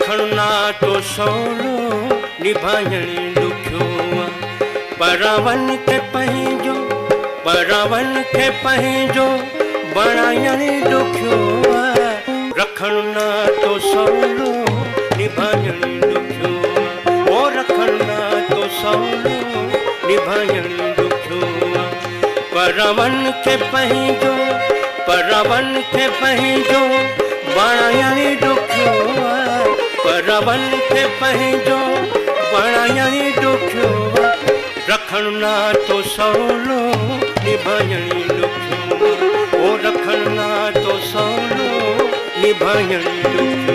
रखण ना तो सवलो निभायणी ॾुखियो परावन खे पंहिंजो बणायणी ॾुखियो रखण ना तो सवलो निभायणी ॾुखियो ओ रखण ना तो सवलो निभायणी ॾुखियो परावन खे पंहिंजो बणायणी ॾुखियो परावन खे पंहिंजो बणायणी ॾुखियो रखण ना तो सवलो निभायणी ॾुखियो ओ रखण ना तो सवलो निभायणी ॾुखियो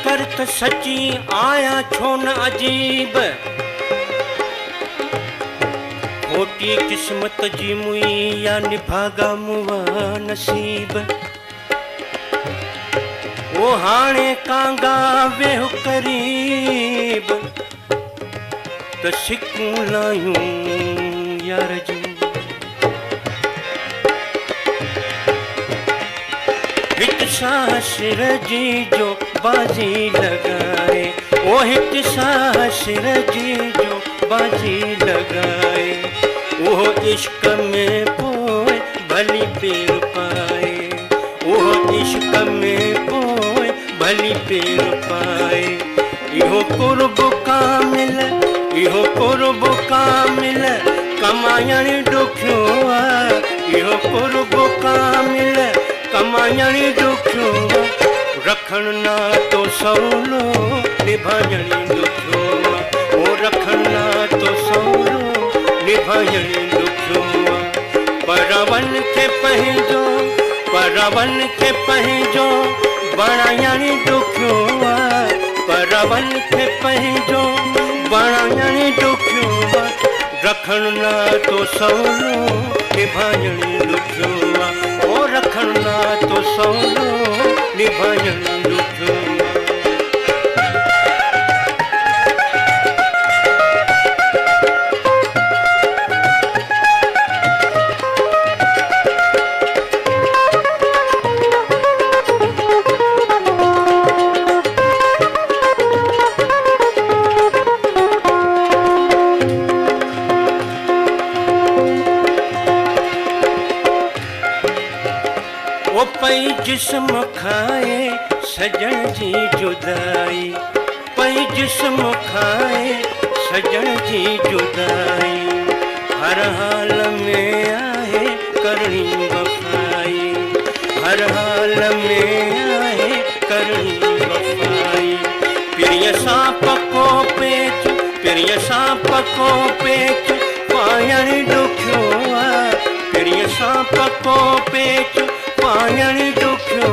करत सची आया छो न अजीब खोटी किस्मत जी मुई या निभागा मुआ नसीब वो हाणे कांगा वेहु करीब त सिकूं लायूं यार जूं हिक सां सिर जी जो बाजी लगाए ओ हिक सां सिर जी जो बाजी लगाए वो इश्क में पोए भली पेर पाए वो इश्क में पोए भली पेर पाए इहो कुर्ब कामिल कमायणी ॾुखियो इहो कुर्ब कामिल कमायणी ॾुखियो रखण ना तो सवलो निभायणी ॾुखियो ओ रखण ना तो सवलो निभायणी ॾुखियो परावन खे पंहिंजो बणायणी ॾुखियो परावन खे पंहिंजो बणायणी ॾुखियो रखण ना तो सवलो निभायणी ॾुखियो ओ रखण ना तो सवलो निभायणी ॾुखियो वो पई जिस्म खाए सजन जी जुदाई पई जिस्म खाए सजन जी जुदाई हर हाल में आहे करणी वफाई हर हाल में आहे करणी वफाई पिरिय सां पको पेच पायणी ॾुखियो पिरिय सां पको पेच पायणी ॾुखियो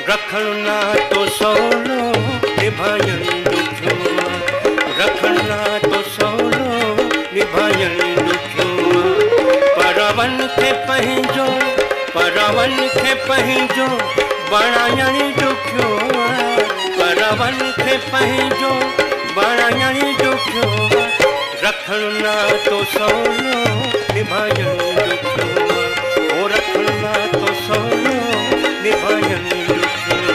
रखण ना तो सवलो निभायणी ॾुखियो रखण ना तो सवलो निभायणी ॾुखियो परावन खे पंहिंजो बणायणी ॾुखियो परावन खे पंहिंजो बणायणी ॾुखियो रखण ना तो सवलो निभायणी ॾुखियो ओ रखण ना तो सवलो निभायणी ॾुखियो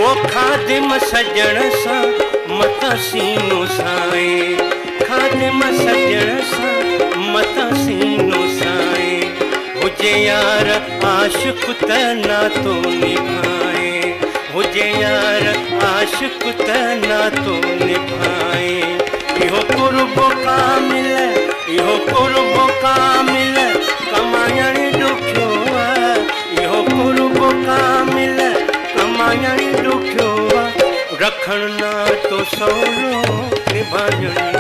ओ खादिम सजण सां मता सीनो साए खादिम सजण सां मता सीनो साए हुजे यार आशिक़ त नातो निभाए हुजे यार आशिक़ त नातो निभाए इहो कुर्ब कामिल कमायणी ॾुखियो इहो कुर्ब कामिल कमायणी ॾुखियो रखण ना तो सवलो निभायणी